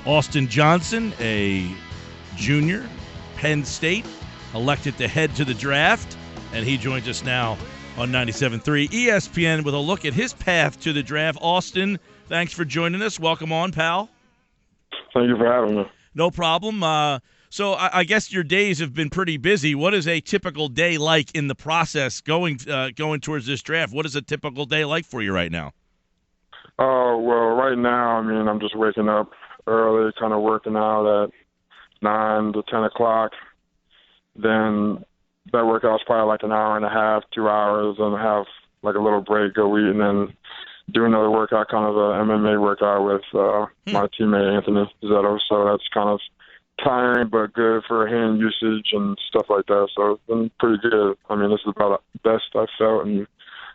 Austin Johnson, a junior, Penn State, elected to head to the draft, and he joins us now on 97.3 ESPN with a look at his path to the draft. Austin, thanks for joining us. Welcome on, pal. Thank you for having me. No problem. So I guess your days have been pretty busy. What is a typical day like in the process going towards this draft? What is a typical day like for you right now? Well, right now, I'm just waking up early, kind of working out at 9 to 10 o'clock. Then that workout's probably like an hour and a half, 2 hours, and have like a little break, go eat, and then do another workout, kind of an MMA workout with my teammate Anthony Zetto. So that's kind of tiring but good for hand usage and stuff like that. So it's been pretty good. This is about the best I've felt in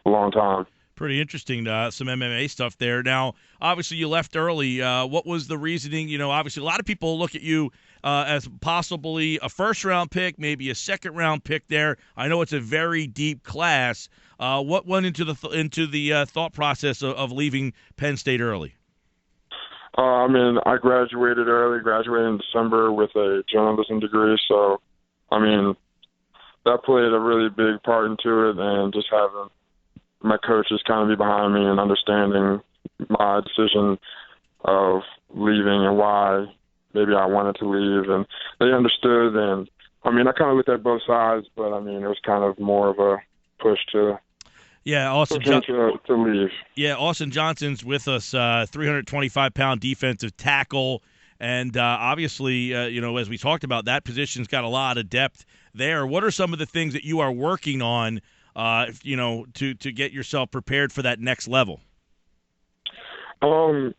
a long time. Pretty interesting, some MMA stuff there. Now, obviously, you left early. What was the reasoning? Obviously, a lot of people look at you as possibly a first-round pick, maybe a second-round pick there. I know it's a very deep class. What went into the thought process of leaving Penn State early? I graduated in December with a journalism degree. So, that played a really big part into it, and just having my coaches kind of be behind me and understanding my decision of leaving and why maybe I wanted to leave. And they understood. And, I kind of looked at both sides, but, it was kind of more of a push to to leave. Yeah, Austin Johnson's with us, 325-pound defensive tackle. And obviously, as we talked about, that position's got a lot of depth there. What are some of the things that you are working on, to get yourself prepared for that next level? I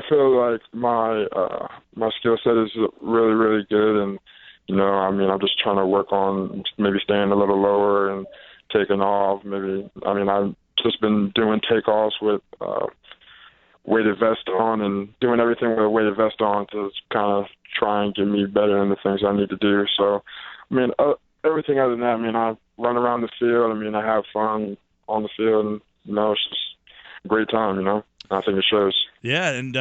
feel like my skill set is really, really good. And, I'm just trying to work on maybe staying a little lower and taking off. I've just been doing takeoffs with weighted vest on and doing everything with a weighted vest on to kind of try and get me better in the things I need to do. So, everything other than that, I run around the field. I have fun on the field, and, it's just a great time, I think it shows. Yeah, and,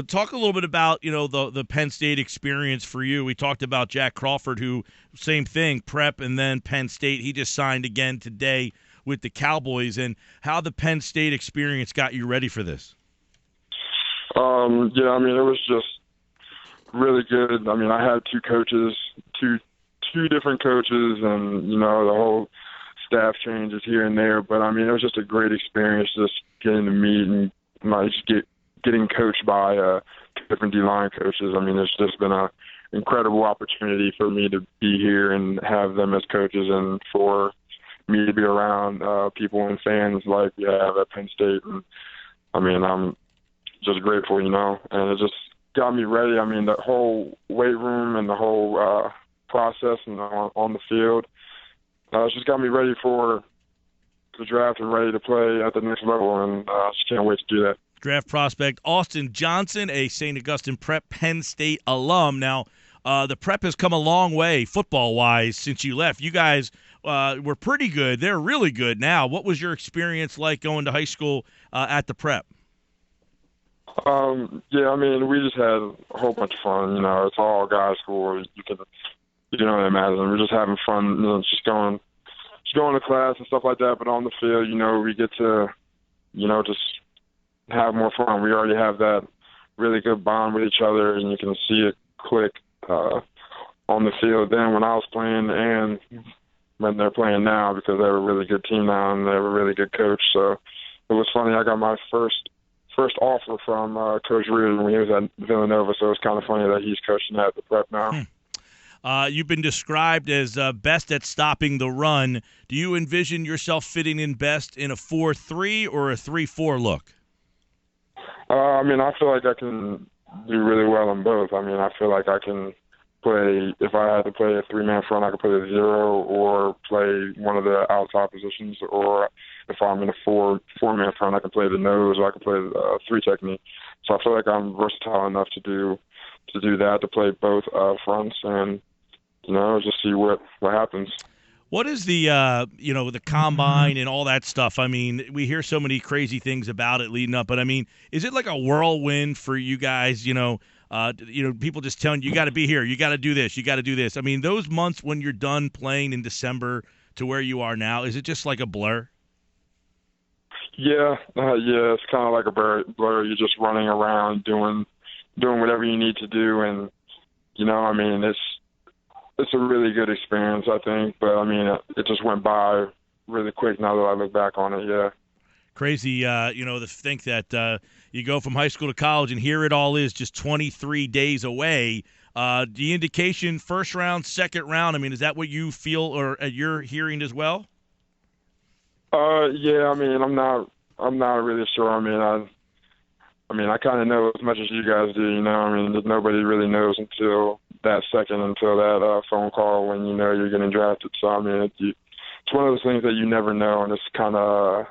talk a little bit about, the Penn State experience for you. We talked about Jack Crawford, who, same thing, prep and then Penn State. He just signed again today with the Cowboys, and how the Penn State experience got you ready for this. It was just really good. I had two different coaches, and, the whole staff changes here and there. But, it was just a great experience just getting to meet and getting coached by different D-line coaches. It's just been an incredible opportunity for me to be here and have them as coaches, and for me to be around people and fans like we have at Penn State. And, I'm just grateful, and it just got me ready. The whole weight room and the whole process and on the field, it's just got me ready for the draft and ready to play at the next level, and I just can't wait to do that. Draft prospect Austin Johnson, a St. Augustine Prep Penn State alum. Now, the Prep has come a long way football-wise since you left. You guys were pretty good. They're really good now. What was your experience like going to high school at the Prep? We just had a whole bunch of fun. It's all guys school. You can only imagine. We're just having fun, just going to class and stuff like that. But on the field, we get to, just have more fun. We already have that really good bond with each other, and you can see it click on the field then when I was playing and when they're playing now, because they're a really good team now and they have a really good coach. So it was funny. I got my first offer from Coach Reardon when he was at Villanova, so it's kind of funny that he's coaching at the Prep now. You've been described as best at stopping the run. Do you envision yourself fitting in best in a 4-3 or a 3-4 look? I feel like I can do really well in both. I feel like I can play, if I had to play a three-man front, I could play a zero or play one of the outside positions, or if I'm in a four-man front, I can play the nose, or I can play the three technique. So I feel like I'm versatile enough to do that, to play both fronts, and just see what happens. What is the combine and all that stuff? We hear so many crazy things about it leading up, but is it like a whirlwind for you guys? People just telling you got to be here, you got to do this, you got to do this. I mean, those months when you're done playing in December to where you are now, is it just like a blur? Yeah, it's kind of like a blur. You're just running around doing whatever you need to do, and I mean, it's a really good experience, I think. But I mean, it just went by really quick now that I look back on it. Yeah. Crazy, to think that you go from high school to college, and here it all is just 23 days away. The indication, first round, second round, I mean, is that what you feel or you're hearing as well? Yeah, I mean, I'm not really sure. I mean, I kind of know as much as you guys do, I mean, nobody really knows until that phone call when you're getting drafted. So, I mean, it's one of those things that you never know, and it's kind of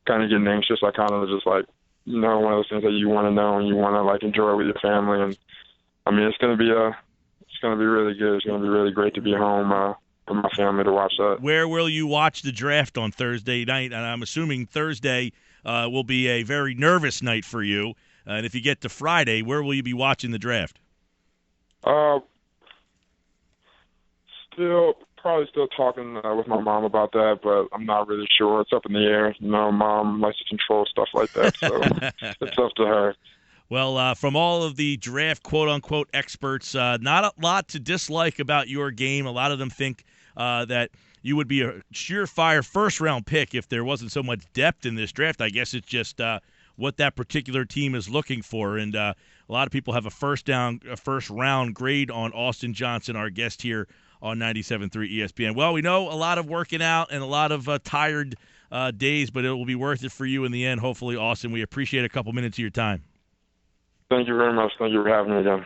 getting anxious. I kind of just like, one of those things that you want to know and you want to like enjoy with your family. And I mean, it's going to be really good. It's going to be really great to be home with my family to watch that. Where will you watch the draft on Thursday night? And I'm assuming Thursday will be a very nervous night for you. And if you get to Friday, where will you be watching the draft? Probably still talking with my mom about that, but I'm not really sure. It's up in the air. Mom likes to control stuff like that, so it's up to her. Well, from all of the draft quote-unquote experts, not a lot to dislike about your game. A lot of them think that you would be a surefire first-round pick if there wasn't so much depth in this draft. I guess it's just what that particular team is looking for, and a lot of people have a first-round grade on Austin Johnson, our guest here on 97.3 ESPN. Well, we know a lot of working out and a lot of tired days, but it will be worth it for you in the end, hopefully, Austin. We appreciate a couple minutes of your time. Thank you very much. Thank you for having me again.